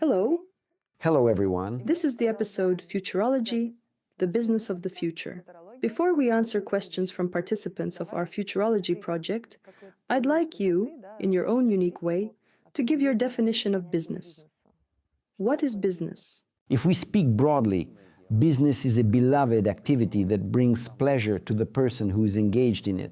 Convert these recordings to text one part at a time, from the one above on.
Hello, Hello, everyone. this is the episode Futurology, the Business of the Future. Before we answer questions from participants of our Futurology project, I'd like you, in your own unique way, to give your definition of business. What is business? If we speak broadly, business is a beloved activity that brings pleasure to the person who is engaged in it.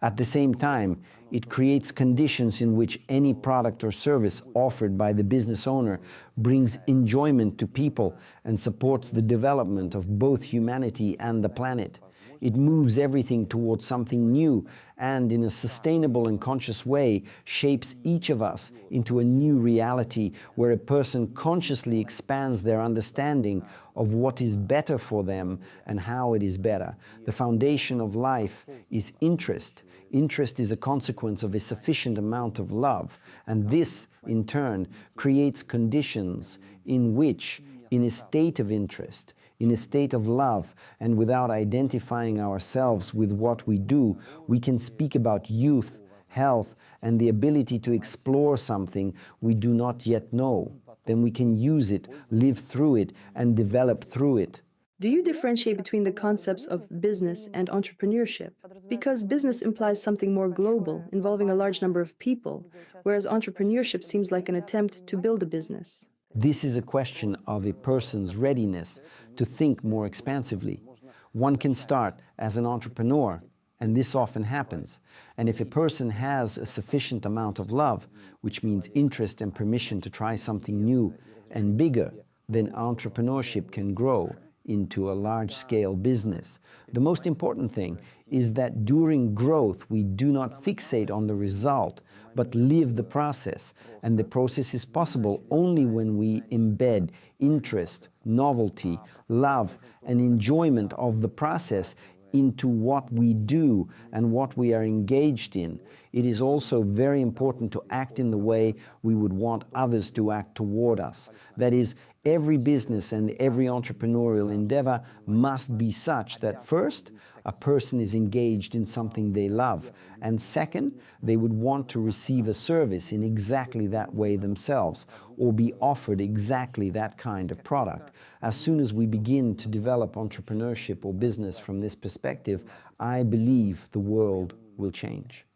At the same time, it creates conditions in which any product or service offered by the business owner brings enjoyment to people and supports the development of both humanity and the planet. It moves everything towards something new and, in a sustainable and conscious way, shapes each of us into a new reality where a person consciously expands their understanding of what is better for them and how it is better. The foundation of life is interest. Interest is a consequence of a sufficient amount of love, and this, in turn, creates conditions in which, in a state of interest, in a state of love, and without identifying ourselves with what we do, we can speak about youth, health, and the ability to explore something we do not yet know. Then we can use it, live through it, and develop through it. Do you differentiate between the concepts of business and entrepreneurship? Because business implies something more global, involving a large number of people, whereas entrepreneurship seems like an attempt to build a business. This is a question of a person's readiness to think more expansively. One can start as an entrepreneur, and this often happens. And if a person has a sufficient amount of love, which means interest and permission to try something new and bigger, then entrepreneurship can grow into a large-scale business. The most important thing is that during growth, we do not fixate on the result, but live the process. And the process is possible only when we embed interest, novelty, love, and enjoyment of the process into what we do and what we are engaged in. It is also very important to act in the way we would want others to act toward us. That is, every business and every entrepreneurial endeavor must be such that first, a person is engaged in something they love, and second, they would want to receive a service in exactly that way themselves, or be offered exactly that kind of product. As soon as we begin to develop entrepreneurship or business from this perspective, I believe the world will change.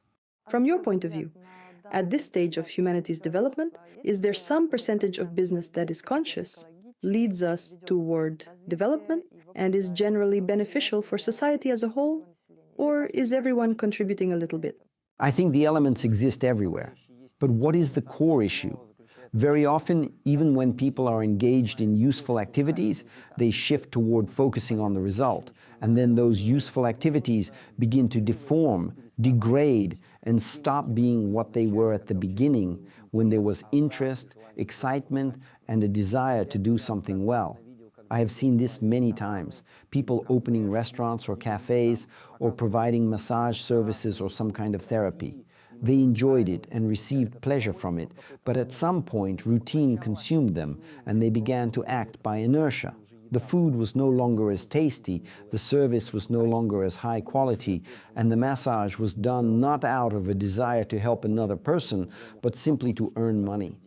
From your point of view, at this stage of humanity's development, is there some percentage of business that is conscious, leads us toward development, and is generally beneficial for society as a whole? Or is everyone contributing a little bit? I think the elements exist everywhere. But what is the core issue? Very often, even when people are engaged in useful activities, they shift toward focusing on the result. And then those useful activities begin to deform, degrade, and stop being what they were at the beginning, when there was interest, excitement, and a desire to do something well. I have seen this many times. People opening restaurants or cafes, or providing massage services or some kind of therapy. They enjoyed it and received pleasure from it, but at some point routine consumed them and they began to act by inertia. The food was no longer as tasty, the service was no longer as high quality, and the massage was done not out of a desire to help another person, but simply to earn money.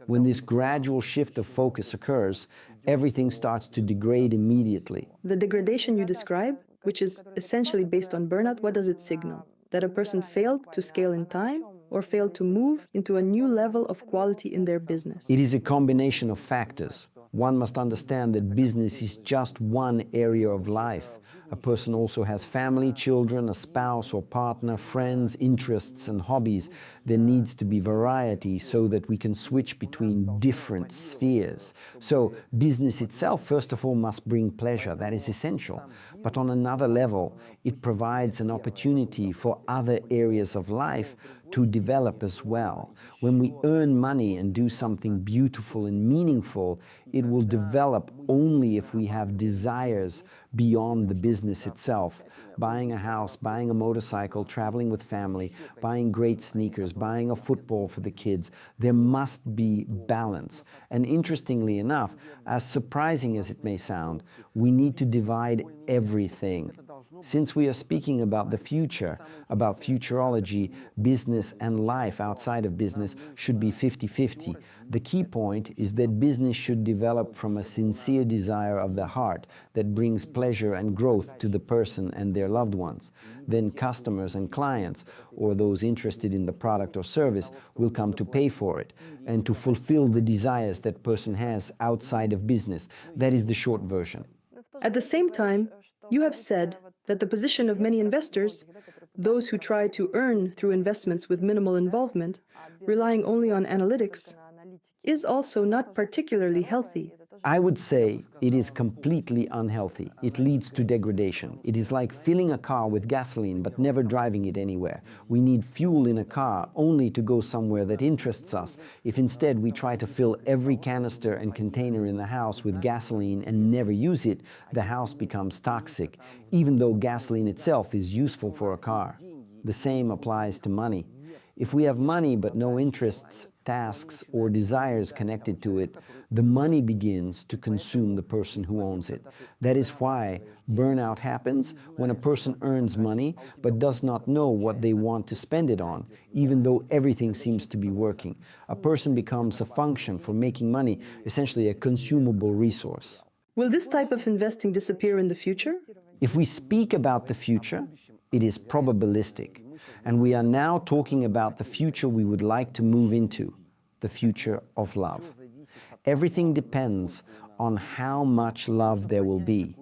When this gradual shift of focus occurs, everything starts to degrade immediately. The degradation you describe, which is essentially based on burnout, what does it signal? That a person failed to scale in time or failed to move into a new level of quality in their business? It is a combination of factors. One must understand that business is just one area of life. A person also has family, children, a spouse or partner, friends, interests and hobbies. There needs to be variety so that we can switch between different spheres. So business itself, first of all, must bring pleasure. That is essential. But on another level, it provides an opportunity for other areas of life to develop as well. When we earn money and do something beautiful and meaningful, it will develop only if we have desires beyond the business itself. Buying a house, buying a motorcycle, traveling with family, buying great sneakers, buying a football for the kids. There must be balance. And interestingly enough, as surprising as it may sound, we need to divide everything. Since we are speaking about the future, about futurology, business and life outside of business should be 50-50. The key point is that business should develop from a sincere desire of the heart that brings pleasure and growth to the person and their loved ones. Then customers and clients, or those interested in the product or service, will come to pay for it and to fulfill the desires that person has outside of business. That is the short version. At the same time, you have said that the position of many investors, those who try to earn through investments with minimal involvement, relying only on analytics, is also not particularly healthy. I would say it is completely unhealthy. It leads to degradation. It is like filling a car with gasoline but never driving it anywhere. We need fuel in a car only to go somewhere that interests us. If instead we try to fill every canister and container in the house with gasoline and never use it, the house becomes toxic, even though gasoline itself is useful for a car. The same applies to money. If we have money but no interests, tasks, or desires connected to it, the money begins to consume the person who owns it. That is why burnout happens when a person earns money but does not know what they want to spend it on, even though everything seems to be working. A person becomes a function for making money, essentially a consumable resource. Will this type of investing disappear in the future? If we speak about the future, it is probabilistic. And we are now talking about the future we would like to move into, the future of love. Everything depends on how much love there will be.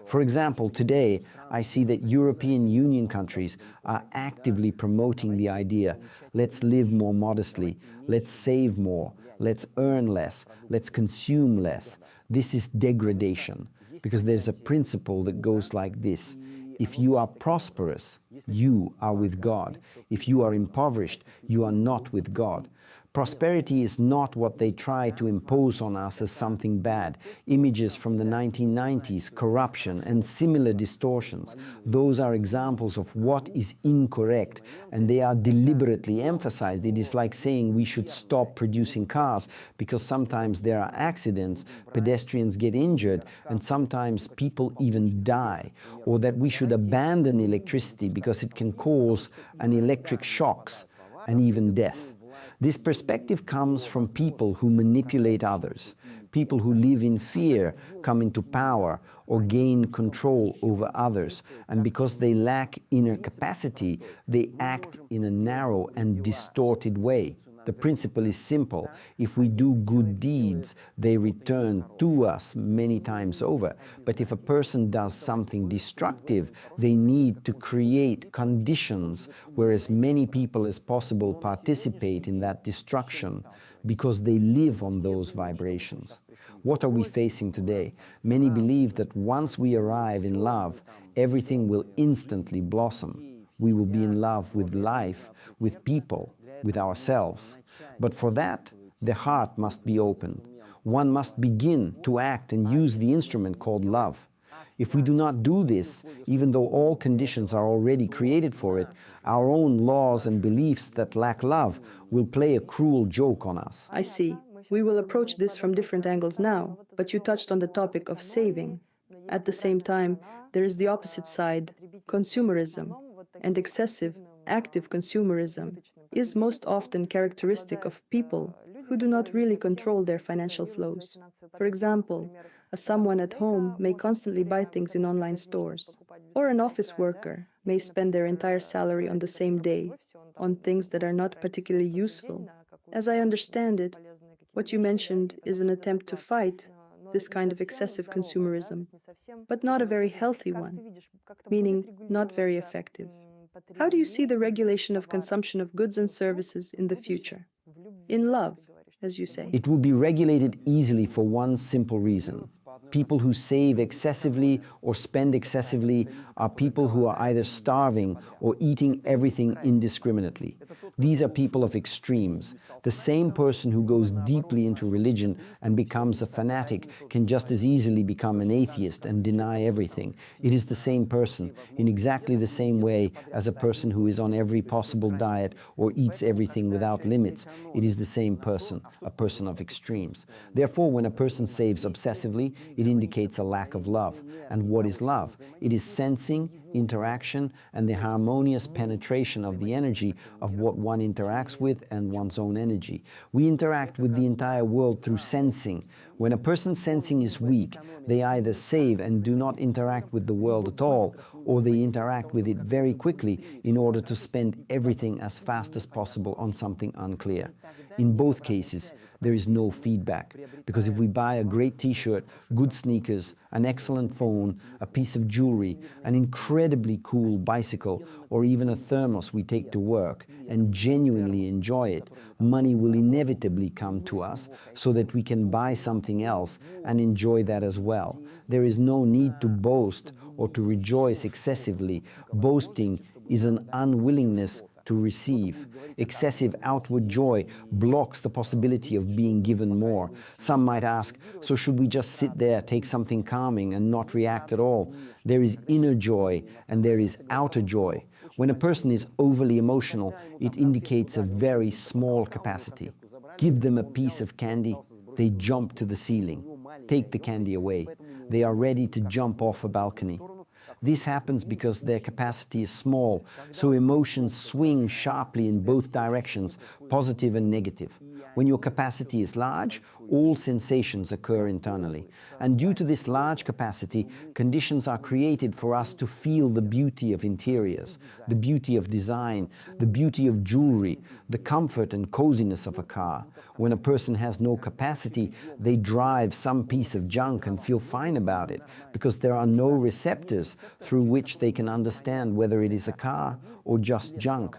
For example, today I see that European Union countries are actively promoting the idea, let's live more modestly, let's save more, let's earn less, let's consume less. This is degradation, because there's a principle that goes like this. If you are prosperous, you are with God. If you are impoverished, you are not with God. Prosperity is not what they try to impose on us as something bad. Images from the 1990s, corruption, and similar distortions. Those are examples of what is incorrect, and they are deliberately emphasized. It is like saying we should stop producing cars because sometimes there are accidents, pedestrians get injured, and sometimes people even die. Or that we should abandon electricity because it can cause an electric shocks and even death. This perspective comes from people who manipulate others. People who live in fear come into power or gain control over others. And because they lack inner capacity, they act in a narrow and distorted way. The principle is simple. If we do good deeds, they return to us many times over. But if a person does something destructive, they need to create conditions where as many people as possible participate in that destruction because they live on those vibrations. What are we facing today? Many believe that once we arrive in love, everything will instantly blossom. We will be in love with life, with people, with ourselves. But for that, the heart must be opened. One must begin to act and use the instrument called love. If we do not do this, even though all conditions are already created for it, our own laws and beliefs that lack love will play a cruel joke on us. I see. We will approach this from different angles now, but you touched on the topic of saving. At the same time, there is the opposite side, consumerism, and excessive, active consumerism is most often characteristic of people who do not really control their financial flows. For example, someone at home may constantly buy things in online stores, or an office worker may spend their entire salary on the same day on things that are not particularly useful. As I understand it, what you mentioned is an attempt to fight this kind of excessive consumerism, but not a very healthy one, meaning not very effective. How do you see the regulation of consumption of goods and services in the future? In love, as you say. It will be regulated easily for one simple reason. People who save excessively or spend excessively are people who are either starving or eating everything indiscriminately. These are people of extremes. The same person who goes deeply into religion and becomes a fanatic can just as easily become an atheist and deny everything. It is the same person, in exactly the same way as a person who is on every possible diet or eats everything without limits. It is the same person, a person of extremes. Therefore, when a person saves obsessively, it indicates a lack of love. And what is love? It is sensing interaction, and the harmonious penetration of the energy of what one interacts with and one's own energy. We interact with the entire world through sensing. When a person's sensing is weak, they either save and do not interact with the world at all, or they interact with it very quickly in order to spend everything as fast as possible on something unclear. In both cases, there is no feedback, because if we buy a great t-shirt, good sneakers, an excellent phone, a piece of jewelry, an incredibly cool bicycle, or even a thermos we take to work and genuinely enjoy it, money will inevitably come to us so that we can buy something else and enjoy that as well. There is no need to boast or to rejoice excessively. Boasting is an unwillingness to receive. Excessive outward joy blocks the possibility of being given more. Some might ask, so should we just sit there, take something calming and not react at all? There is inner joy and there is outer joy. When a person is overly emotional, it indicates a very small capacity. Give them a piece of candy, they jump to the ceiling. Take the candy away. They are ready to jump off a balcony. This happens because their capacity is small, so emotions swing sharply in both directions, positive and negative. When your capacity is large, all sensations occur internally. And due to this large capacity, conditions are created for us to feel the beauty of interiors, the beauty of design, the beauty of jewelry, the comfort and coziness of a car. When a person has no capacity, they drive some piece of junk and feel fine about it, because there are no receptors through which they can understand whether it is a car or just junk.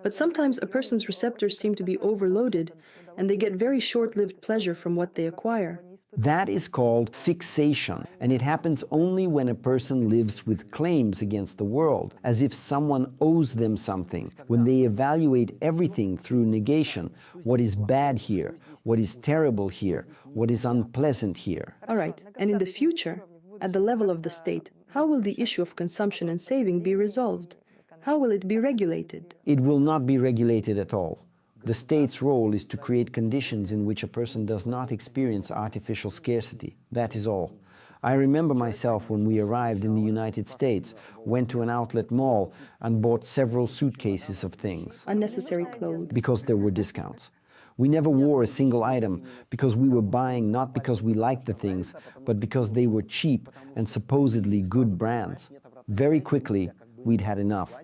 But sometimes a person's receptors seem to be overloaded, and they get very short-lived pleasure from what they acquire. That is called fixation, and it happens only when a person lives with claims against the world, as if someone owes them something, when they evaluate everything through negation. What is bad here? What is terrible here? What is unpleasant here? All right, and in the future, at the level of the state, how will the issue of consumption and saving be resolved? How will it be regulated? It will not be regulated at all. The state's role is to create conditions in which a person does not experience artificial scarcity. That is all. I remember myself when we arrived in the United States, went to an outlet mall and bought several suitcases of things. Unnecessary clothes. Because there were discounts. We never wore a single item because we were buying not because we liked the things, but because they were cheap and supposedly good brands. Very quickly, we'd had enough.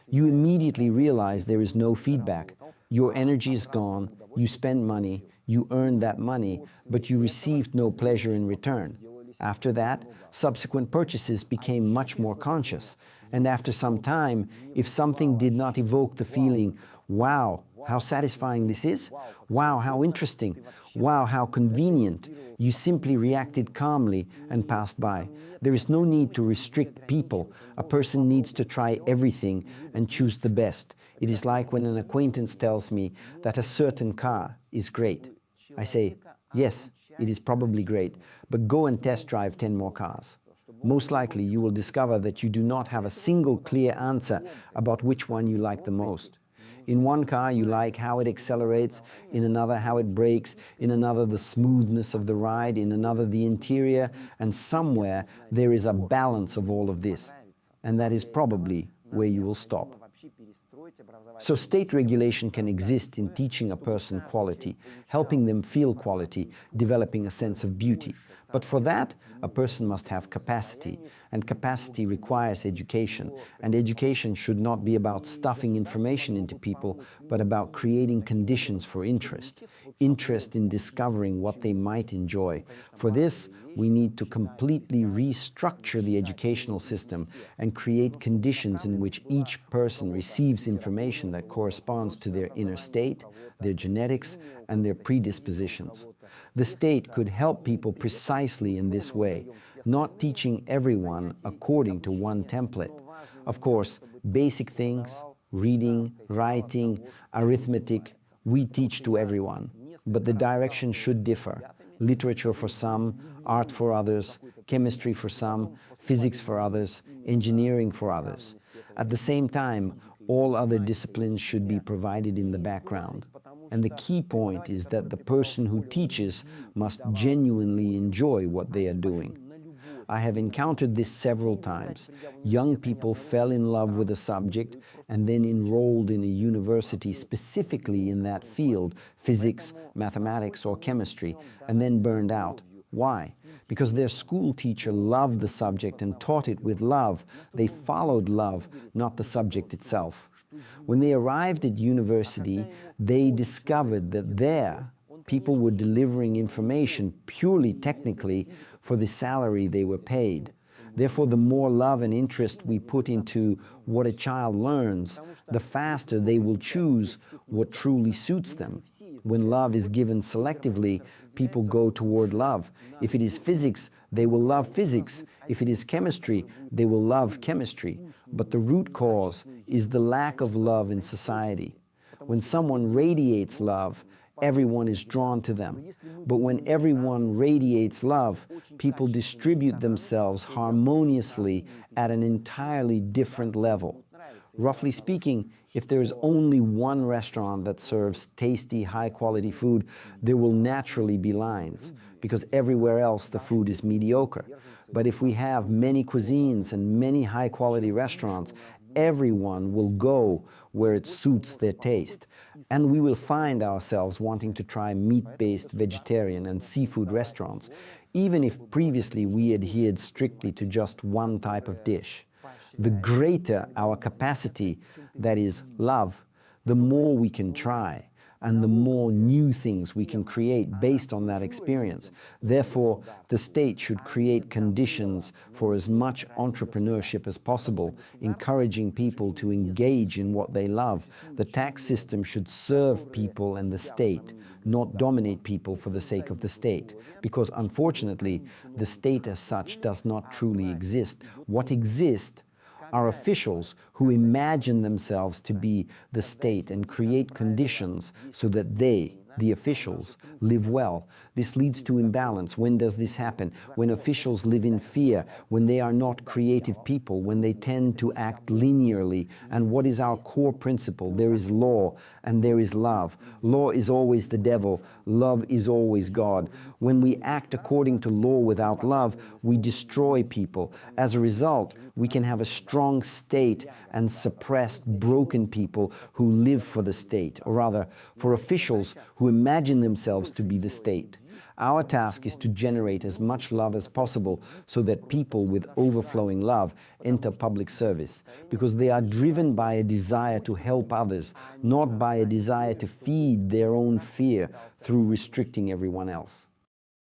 You immediately realize there is no feedback. Your energy is gone, you spend money, you earn that money, but you received no pleasure in return. After that, subsequent purchases became much more conscious. And after some time, if something did not evoke the feeling, wow, how satisfying this is, wow, how interesting, wow, how convenient, you simply reacted calmly and passed by. There is no need to restrict people. A person needs to try everything and choose the best. It is like when an acquaintance tells me that a certain car is great. I say, yes, it is probably great, but go and test drive 10 more cars. Most likely you will discover that you do not have a single clear answer about which one you like the most. In one car you like how it accelerates, in another how it brakes, in another the smoothness of the ride, in another the interior, and somewhere there is a balance of all of this. And that is probably where you will stop. So state regulation can exist in teaching a person quality, helping them feel quality, developing a sense of beauty. But for that, a person must have capacity, and capacity requires education. And education should not be about stuffing information into people, but about creating conditions for interest in discovering what they might enjoy. For this, we need to completely restructure the educational system and create conditions in which each person receives information that corresponds to their inner state, their genetics, and their predispositions. The state could help people precisely in this way, not teaching everyone according to one template. Of course, basic things, reading, writing, arithmetic, we teach to everyone, but the direction should differ. Literature for some, art for others, chemistry for some, physics for others, engineering for others. At the same time, all other disciplines should be provided in the background. And the key point is that the person who teaches must genuinely enjoy what they are doing. I have encountered this several times. Young people fell in love with a subject and then enrolled in a university specifically in that field, physics, mathematics, or chemistry, and then burned out. Why? Because their school teacher loved the subject and taught it with love. They followed love, not the subject itself. When they arrived at university, they discovered that there, people were delivering information purely technically for the salary they were paid. Therefore, the more love and interest we put into what a child learns, the faster they will choose what truly suits them. When love is given selectively, people go toward love. If it is physics, they will love physics. If it is chemistry, they will love chemistry. But the root cause is the lack of love in society. When someone radiates love, everyone is drawn to them. But when everyone radiates love, people distribute themselves harmoniously at an entirely different level. Roughly speaking, if there is only one restaurant that serves tasty, high-quality food, there will naturally be lines, because everywhere else the food is mediocre. But if we have many cuisines and many high-quality restaurants, everyone will go where it suits their taste. And we will find ourselves wanting to try meat-based vegetarian and seafood restaurants, even if previously we adhered strictly to just one type of dish. The greater our capacity, that is, love, the more we can try, and the more new things we can create based on that experience. Therefore, the state should create conditions for as much entrepreneurship as possible, encouraging people to engage in what they love. The tax system should serve people and the state, not dominate people for the sake of the state. Because unfortunately, the state as such does not truly exist. What exists are officials who imagine themselves to be the state and create conditions so that they, the officials, live well. This leads to imbalance. When does this happen? When officials live in fear, when they are not creative people, when they tend to act linearly. And what is our core principle? There is law and there is love. Law is always the devil. Love is always God. When we act according to law without love, we destroy people. As a result, we can have a strong state and suppressed, broken people who live for the state, or rather, for officials who imagine themselves to be the state. Our task is to generate as much love as possible so that people with overflowing love enter public service, because they are driven by a desire to help others, not by a desire to feed their own fear through restricting everyone else.